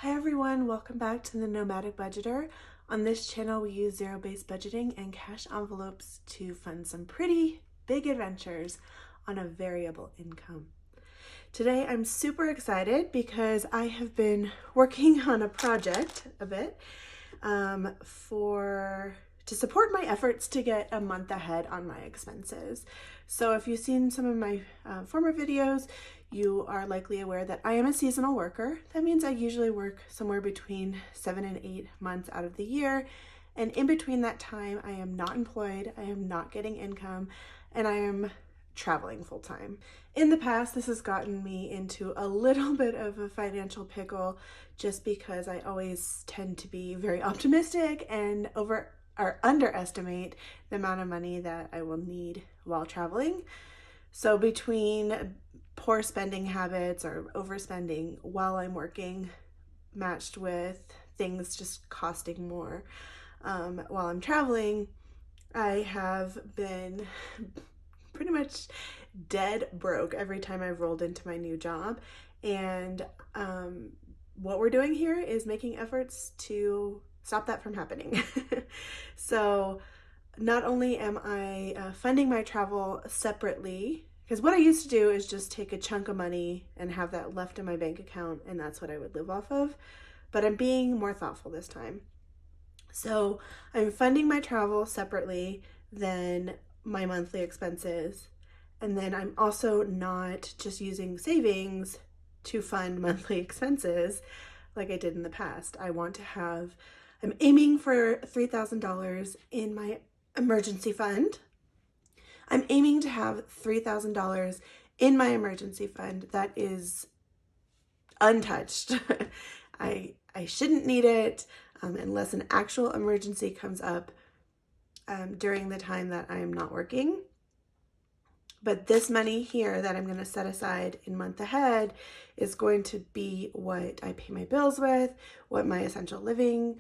Hi everyone, welcome back to the Nomadic Budgeter. On this channel we use zero-based budgeting and cash envelopes to fund some pretty big adventures on a variable income. Today I'm super excited because I have been working on a project a bit to support my efforts to get a month ahead on my expenses. So if you've seen some of my former videos, you are likely aware that I am a seasonal worker. That means I usually work somewhere between 7 and 8 months out of the year. And in between that time, I am not employed, I am not getting income, and I am traveling full time. In the past, this has gotten me into a little bit of a financial pickle just because I always tend to be very optimistic and underestimate the amount of money that I will need while traveling. So between poor spending habits or overspending while I'm working, matched with things just costing more while I'm traveling, I have been pretty much dead broke every time I've rolled into my new job. And what we're doing here is making efforts to stop that from happening. So not only am I funding my travel separately, because what I used to do is just take a chunk of money and have that left in my bank account, and that's what I would live off of. But I'm being more thoughtful this time. So I'm funding my travel separately than my monthly expenses. And then I'm also not just using savings to fund monthly expenses like I did in the past. I'm aiming for $3,000 in my emergency fund. I'm aiming to have $3,000 in my emergency fund that is untouched. I shouldn't need it unless an actual emergency comes up during the time that I am not working. But this money here that I'm going to set aside in month ahead is going to be what I pay my bills with, what my essential living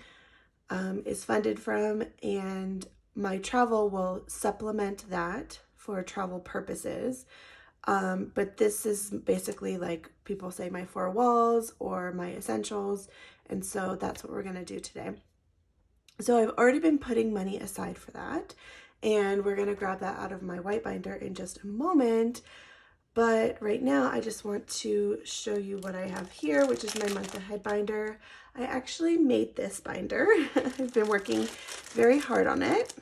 is funded from, and my travel will supplement that for travel purposes. But this is basically, like people say, my four walls or my essentials. And so that's what we're going to do today. So I've already been putting money aside for that, and we're going to grab that out of my white binder in just a moment. But right now I just want to show you what I have here, which is my month ahead binder. I actually made this binder. I've been working very hard on it.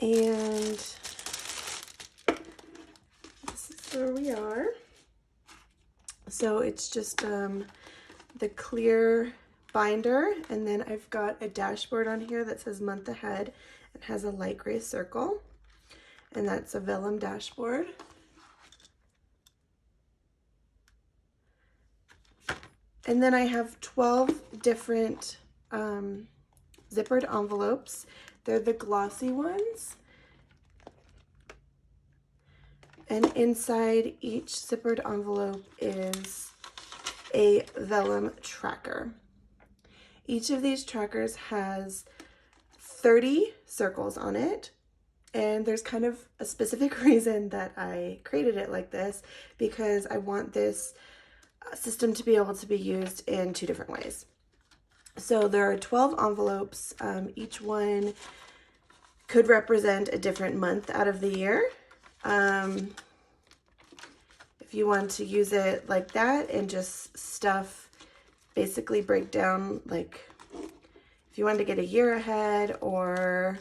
And this is where we are. So it's just the clear binder, and then I've got a dashboard on here that says month ahead. It has a light gray circle, and that's a vellum dashboard. And then I have 12 different zippered envelopes. They're the glossy ones. And inside each zippered envelope is a vellum tracker. Each of these trackers has 30 circles on it. And there's kind of a specific reason that I created it like this, because I want this system to be able to be used in 2 different ways. So there are 12 envelopes. Each one could represent a different month out of the year. If you want to use it like that and just stuff, basically break down, like if you wanted to get a year ahead, or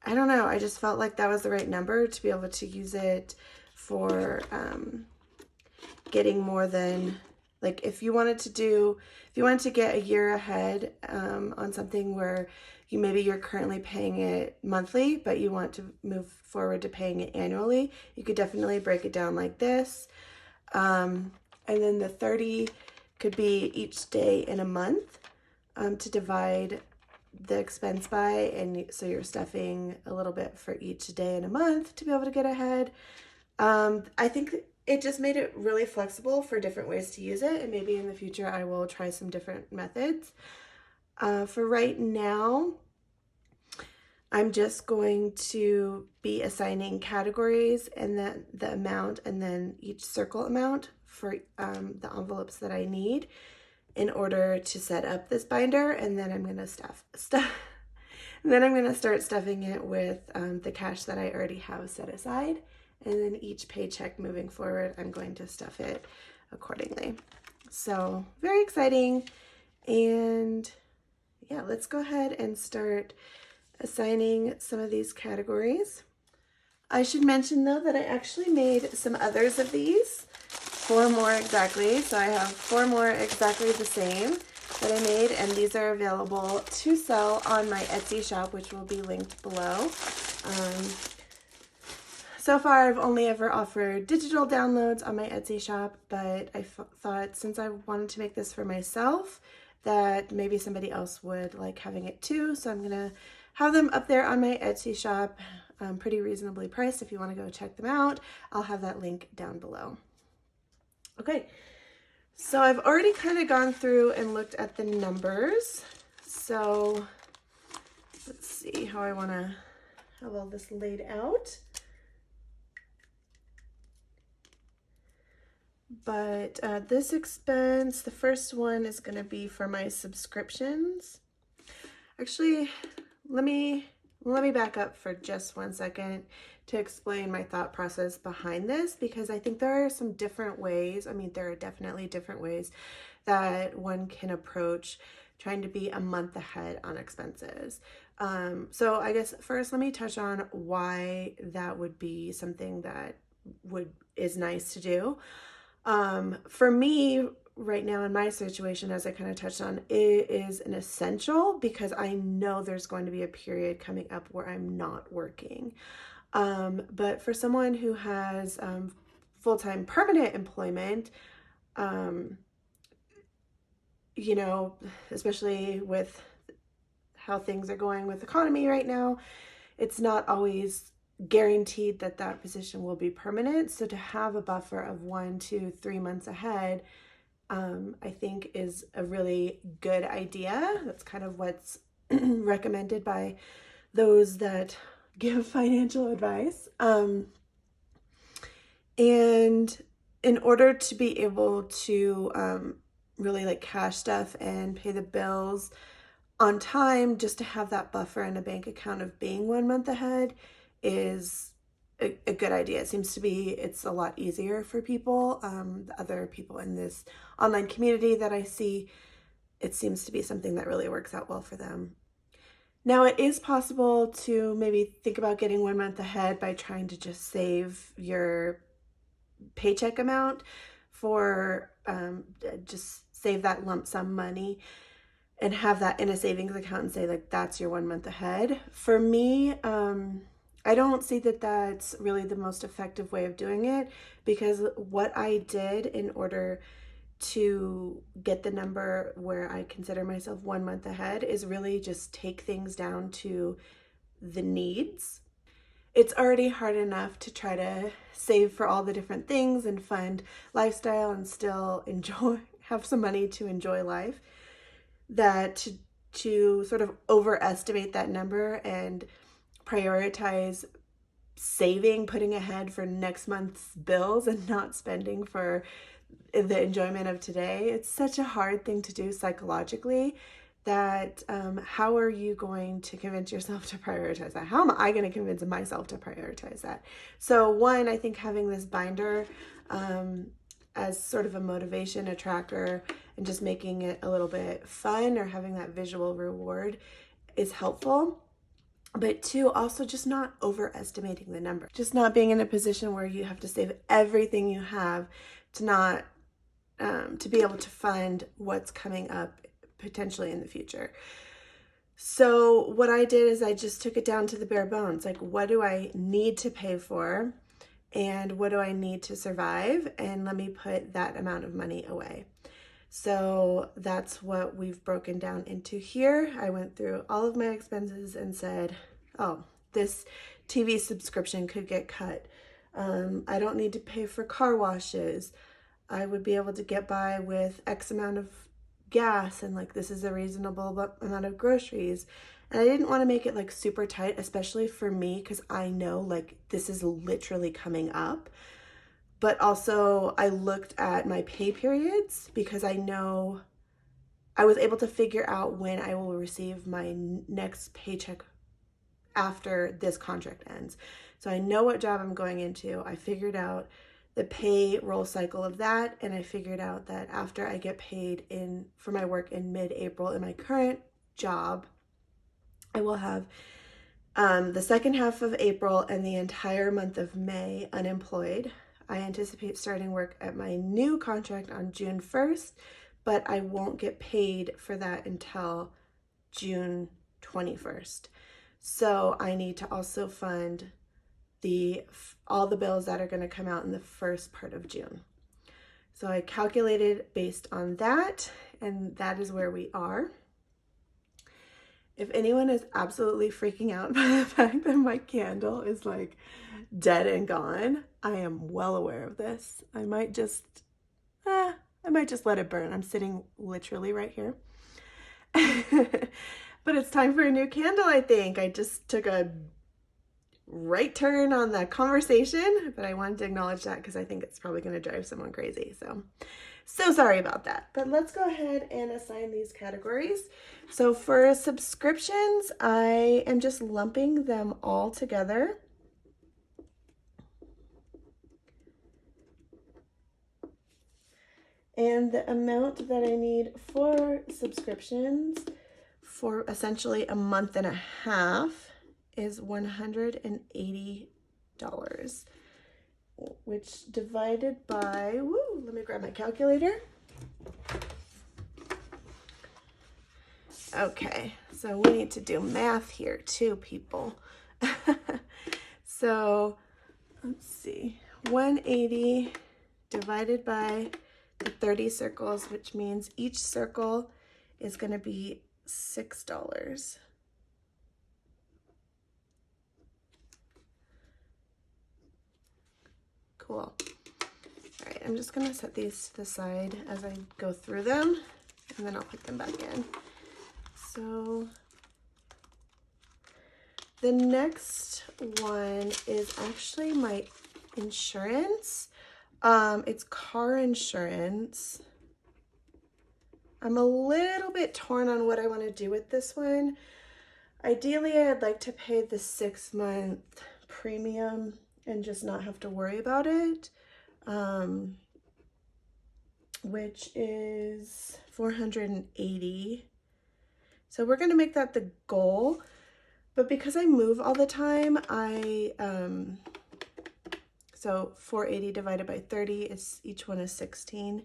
I don't know, I just felt like that was the right number to be able to use it for getting more than, like if you wanted to get a year ahead on something where you're currently paying it monthly, but you want to move forward to paying it annually, you could definitely break it down like this. And then the 30 could be each day in a month to divide the expense by, and so you're stuffing a little bit for each day in a month to be able to get ahead. I think it just made it really flexible for different ways to use it, and maybe in the future I will try some different methods. For right now, I'm just going to be assigning categories and then the amount and then each circle amount for the envelopes that I need in order to set up this binder, and then I'm gonna and then I'm gonna start stuffing it with the cash that I already have set aside, and then each paycheck moving forward, I'm going to stuff it accordingly. So very exciting. And yeah, let's go ahead and start assigning some of these categories. I should mention though that I actually made some others of these, 4 more exactly. So I have 4 more exactly the same that I made, and these are available to sell on my Etsy shop, which will be linked below. So far, I've only ever offered digital downloads on my Etsy shop, but I thought since I wanted to make this for myself, that maybe somebody else would like having it too. So I'm gonna have them up there on my Etsy shop, pretty reasonably priced. If you wanna go check them out, I'll have that link down below. Okay, so I've already kind of gone through and looked at the numbers. So let's see how I wanna have all this laid out. But this expense, the first one is going to be for my subscriptions. Actually, let me back up for just 1 second to explain my thought process behind this, because I think there are some different ways. I mean, there are definitely different ways that one can approach trying to be a month ahead on expenses. So I guess first, let me touch on why that would be something that is nice to do. For me right now in my situation, as I kind of touched on, it is an essential because I know there's going to be a period coming up where I'm not working. But for someone who has full-time permanent employment, you know, especially with how things are going with the economy right now, it's not always guaranteed that that position will be permanent. So to have a buffer of 1, 2, 3 months ahead, I think is a really good idea. That's kind of what's recommended by those that give financial advice. And in order to be able to really like cash stuff and pay the bills on time, just to have that buffer in a bank account of being 1 month ahead is a good idea. It seems to be, it's a lot easier for people. The other people in this online community that I see, it seems to be something that really works out well for them. Now, it is possible to maybe think about getting 1 month ahead by trying to just save your paycheck amount for, just save that lump sum money and have that in a savings account and say like, that's your 1 month ahead. For me, I don't see that that's really the most effective way of doing it, because what I did in order to get the number where I consider myself 1 month ahead is really just take things down to the needs. It's already hard enough to try to save for all the different things and fund lifestyle and still have some money to enjoy life, that to sort of overestimate that number and prioritize saving, putting ahead for next month's bills and not spending for the enjoyment of today. It's such a hard thing to do psychologically that how are you going to convince yourself to prioritize that? How am I going to convince myself to prioritize that? So one, I think having this binder as sort of a motivation, a tracker, and just making it a little bit fun or having that visual reward is helpful. But two, also just not overestimating the number. Just not being in a position where you have to save everything you have to not, to be able to fund what's coming up potentially in the future. So what I did is I just took it down to the bare bones. Like, what do I need to pay for? And what do I need to survive? And let me put that amount of money away. So that's what we've broken down into here. I went through all of my expenses and said, oh, this TV subscription could get cut. I don't need to pay for car washes. I would be able to get by with X amount of gas, and like this is a reasonable amount of groceries. And I didn't want to make it like super tight, especially for me, because I know like this is literally coming up. but also I looked at my pay periods because I know I was able to figure out when I will receive my next paycheck after this contract ends. So I know what job I'm going into. I figured out the payroll cycle of that, and I figured out that after I get paid for my work in mid-April in my current job, I will have the second half of April and the entire month of May unemployed. I anticipate starting work at my new contract on June 1st, but I won't get paid for that until June 21st. So I need to also fund all the bills that are going to come out in the first part of June. So I calculated based on that, and that is where we are. If anyone is absolutely freaking out by the fact that my candle is like dead and gone, I am well aware of this. I might just let it burn. I'm sitting literally right here. But it's time for a new candle, I think. I just took a right turn on the conversation, but I wanted to acknowledge that because I think it's probably going to drive someone crazy. So sorry about that. But let's go ahead and assign these categories. So for subscriptions, I am just lumping them all together. And the amount that I need for subscriptions for essentially a month and a half is $180, which divided by, let me grab my calculator. Okay, so we need to do math here too, people. So let's see, 180 divided by the 30 circles, which means each circle is going to be $6. Cool. All right, I'm just going to set these to the side as I go through them, and then I'll put them back in. So the next one is actually my insurance. It's car insurance. I'm a little bit torn on what I want to do with this one. Ideally, I'd like to pay the 6-month premium and just not have to worry about it, which is $480. So we're going to make that the goal. But because I move all the time, so 480 divided by 30 is each one is 16.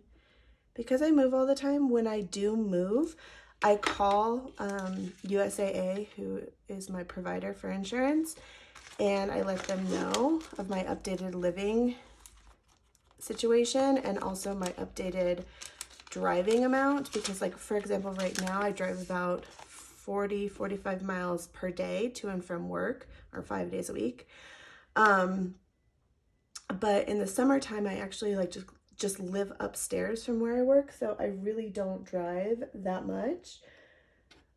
Because I move all the time, when I do move, I call USAA, who is my provider for insurance, and I let them know of my updated living situation and also my updated driving amount. Because, like, for example, right now I drive about 45 miles per day to and from work, or 5 days a week. But in the summertime, I actually just live upstairs from where I work, so I really don't drive that much,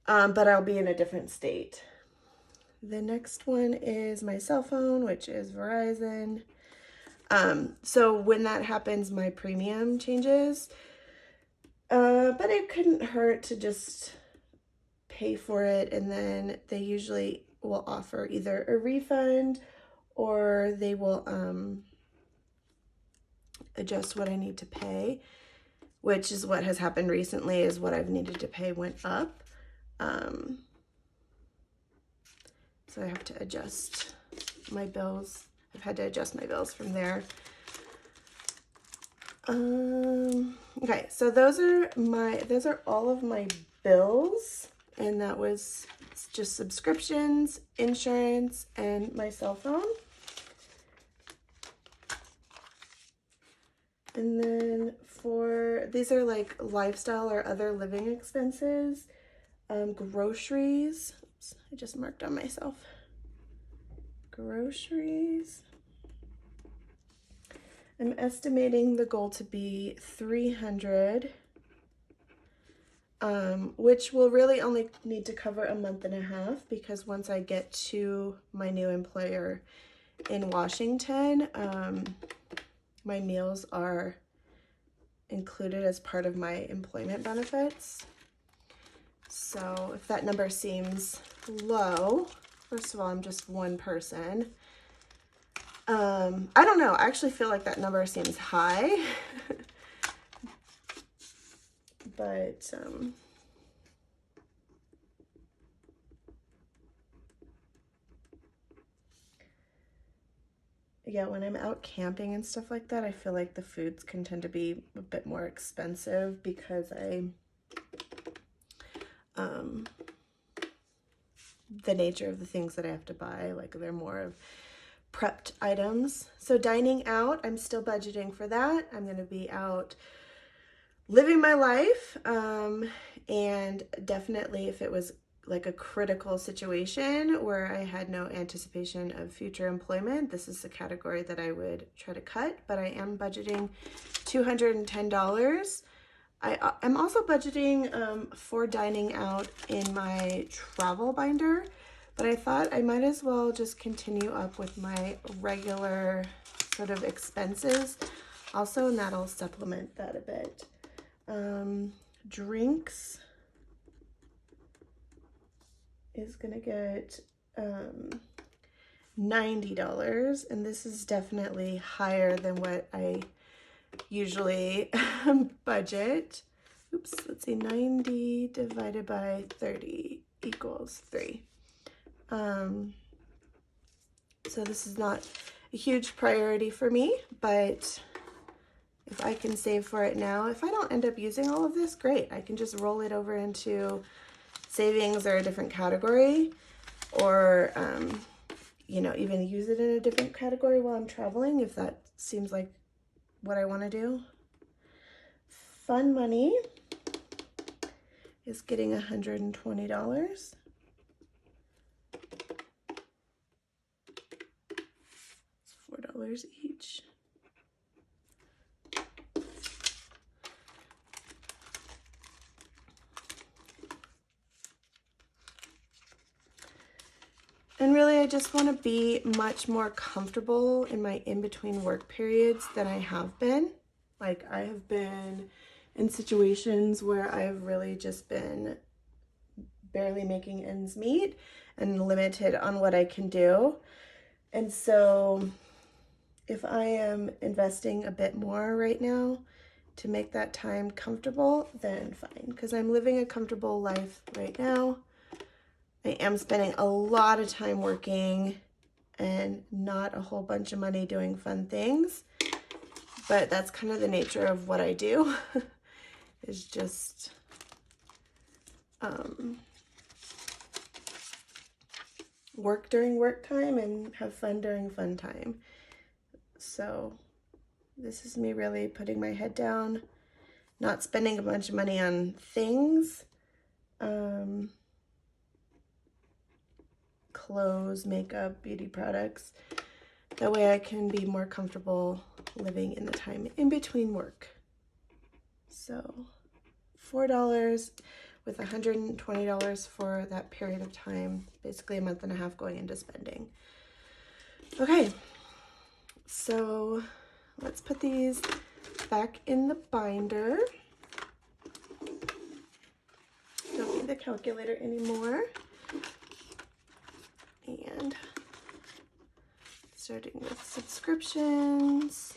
but I'll be in a different state. The next one is my cell phone, which is Verizon. So when that happens, my premium changes, but it couldn't hurt to just pay for it, and then they usually will offer either a refund or they will adjust what I need to pay, which is what has happened recently, is what I've needed to pay went up. So I have to adjust my bills. I've had to adjust my bills from there. Okay, so those are all of my bills, and that was just subscriptions, insurance, and my cell phone. And then these are like lifestyle or other living expenses, groceries. Oops, I just marked on myself. Groceries. I'm estimating the goal to be $300, which will really only need to cover a month and a half, because once I get to my new employer in Washington, my meals are included as part of my employment benefits. So if that number seems low, first of all, I'm just one person. I don't know. I actually feel like that number seems high. But yeah, when I'm out camping and stuff like that, I feel like the foods can tend to be a bit more expensive because the nature of the things that I have to buy, like they're more of prepped items. So dining out, I'm still budgeting for that. I'm going to be out living my life, and definitely if it was like a critical situation where I had no anticipation of future employment, this is the category that I would try to cut, but I am budgeting $210. I'm also budgeting for dining out in my travel binder, but I thought I might as well just continue up with my regular sort of expenses also, and that'll supplement that a bit. Drinks is gonna get $90, and this is definitely higher than what I usually budget. Oops, let's see, 90 divided by 30 equals 3. So this is not a huge priority for me, but if I can save for it now, if I don't end up using all of this, great. I can just roll it over into savings or a different category, or, you know, even use it in a different category while I'm traveling, if that seems like what I want to do. Fun money is getting $120. It's $4 each. And really, I just want to be much more comfortable in my in-between work periods than I have been. Like, I have been in situations where I've really just been barely making ends meet and limited on what I can do. And so if I am investing a bit more right now to make that time comfortable, then fine, because I'm living a comfortable life right now. I am spending a lot of time working and not a whole bunch of money doing fun things, but that's kind of the nature of what I do, is just work during work time and have fun during fun time. So this is me really putting my head down, not spending a bunch of money on things, clothes, makeup, beauty products. That way I can be more comfortable living in the time in between work. So $4 with $120 for that period of time, basically a month and a half going into spending. Okay, so let's put these back in the binder. Don't need the calculator anymore. And starting with subscriptions,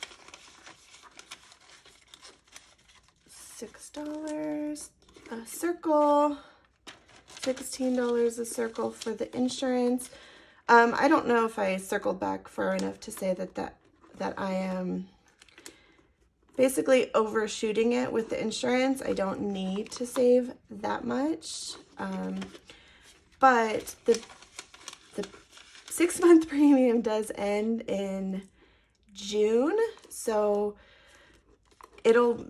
$6 a circle, $16 a circle for the insurance. I don't know if I circled back far enough to say that I am basically overshooting it with the insurance. I don't need to save that much, but the 6-month premium does end in June, so it'll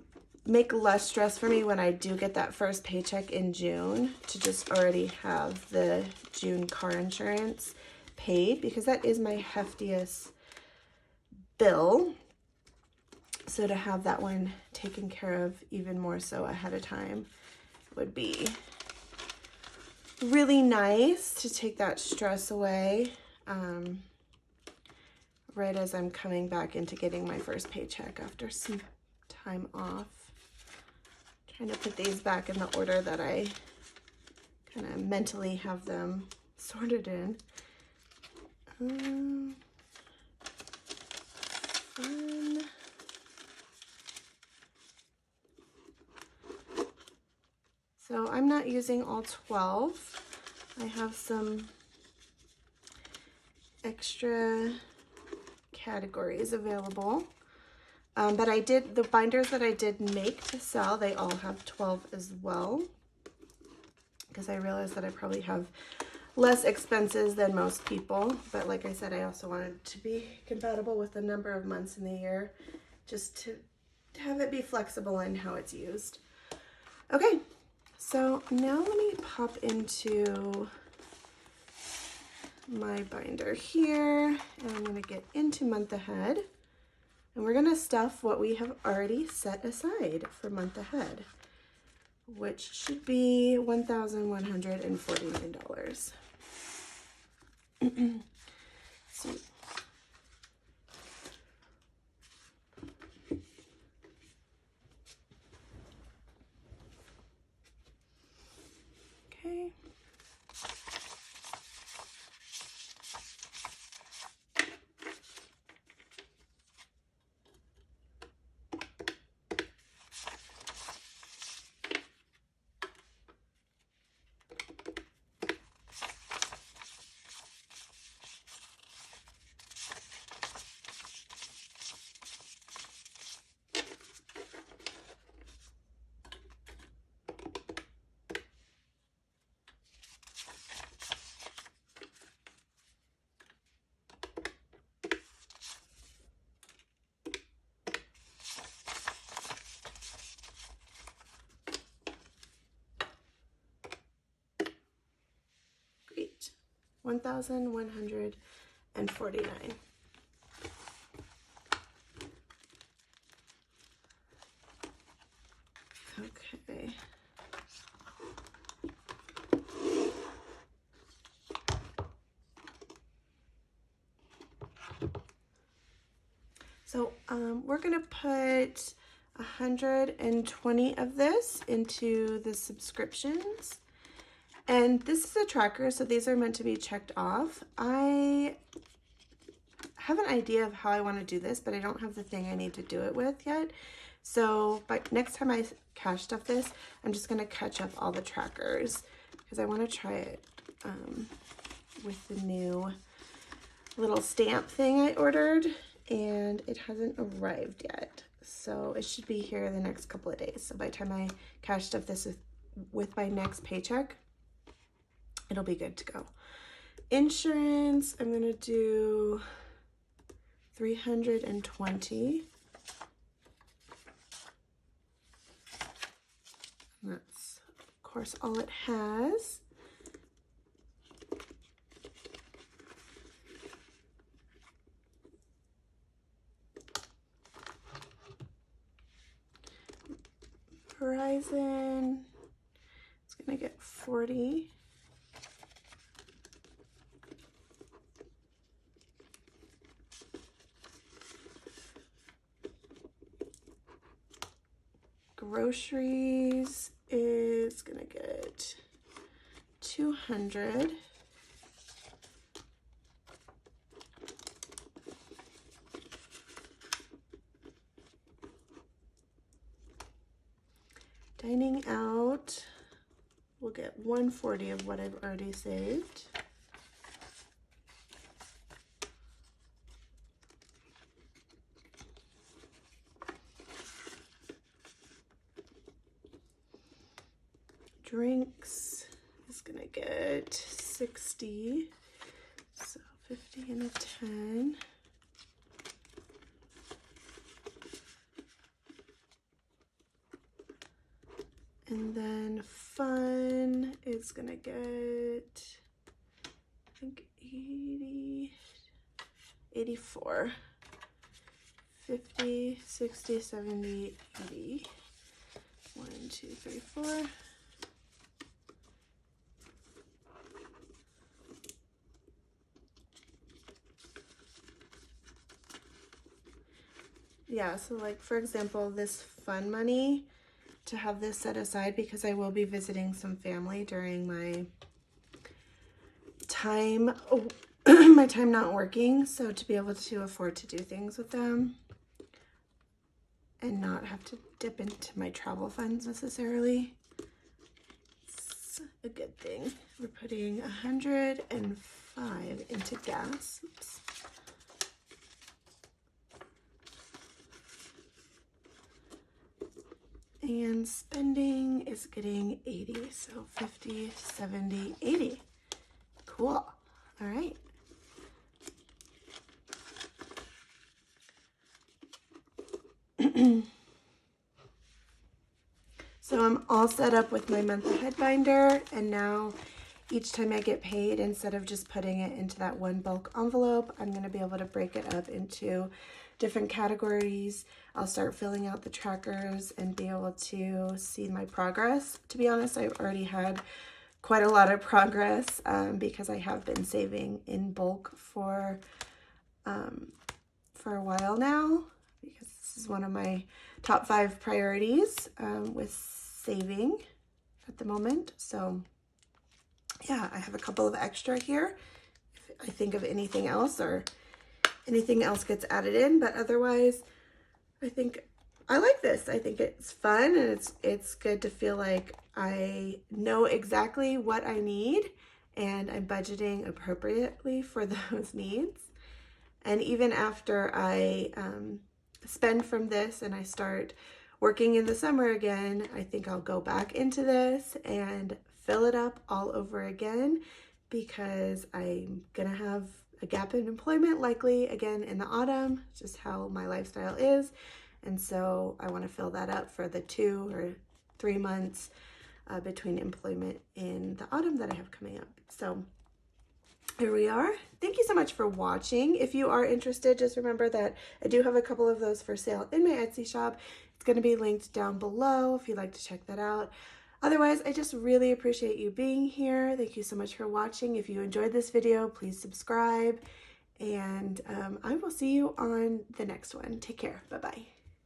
make less stress for me when I do get that first paycheck in June to just already have the June car insurance paid, because that is my heftiest bill. So to have that one taken care of even more so ahead of time would be really nice to take that stress away. right as I'm coming back into getting my first paycheck after some time off. Trying to put these back in the order that I kind of mentally have them sorted in. Fun. So I'm not using all 12. I have some extra categories available. But the binders that I did make to sell, they all have 12 as well, because I realized that I probably have less expenses than most people. But like I said, I also wanted to be compatible with the number of months in the year, just to have it be flexible in how it's used. Okay, so now let me pop into my binder here, and I'm going to get into month ahead, and we're going to stuff what we have already set aside for month ahead, which should be $1,149. So, okay. Great. 1,149. Okay. So we're gonna put 120 of this into the subscriptions. And this is a tracker, so these are meant to be checked off. I have an idea of how I want to do this, but I don't have the thing I need to do it with yet. So next time I cash stuff this, I'm just going to catch up all the trackers, because I want to try it with the new little stamp thing I ordered, and it hasn't arrived yet. So it should be here the next couple of days. So by the time I cash stuff this with my next paycheck, it'll be good to go. Insurance, I'm going to do 320. That's, of course, all it has. Verizon, it's going to get 40. Groceries is gonna get 200. Dining out, we'll get 140 of what I've already saved. Drinks is gonna get 60, so 50 and a 10. And then fun is gonna get, I think 80, 84, 50, 60, 70, 80. 1, 2, 3, 4. yeah, so like for example, this fun money, to have this set aside because I will be visiting some family during my time my time not working, so to be able to afford to do things with them and not have to dip into my travel funds necessarily, it's a good thing. We're putting 105 into gas. Oops. And spending is getting 80, so 50, 70, 80. Cool. All right. So I'm all set up with my month ahead binder, and now each time I get paid, instead of just putting it into that one bulk envelope, I'm going to be able to break it up into different categories. I'll start filling out the trackers and be able to see my progress. To be honest, I've already had quite a lot of progress because I have been saving in bulk for a while now, because this is one of my top 5 priorities with saving at the moment. So yeah, I have a couple of extra here if I think of anything else or anything else gets added in, but otherwise I think I like this. I think it's fun, and it's good to feel like I know exactly what I need and I'm budgeting appropriately for those needs. And even after I spend from this and I start working in the summer again, I think I'll go back into this and fill it up all over again, because I'm gonna have a gap in employment likely again in the autumn, just how my lifestyle is. And so I want to fill that up for the 2 or 3 months between employment in the autumn that I have coming up. So here we are. Thank you so much for watching. If you are interested, just remember that I do have a couple of those for sale in my Etsy shop. It's going to be linked down below if you'd like to check that out. Otherwise, I just really appreciate you being here. Thank you so much for watching. If you enjoyed this video, please subscribe, and I will see you on the next one. Take care. Bye-bye.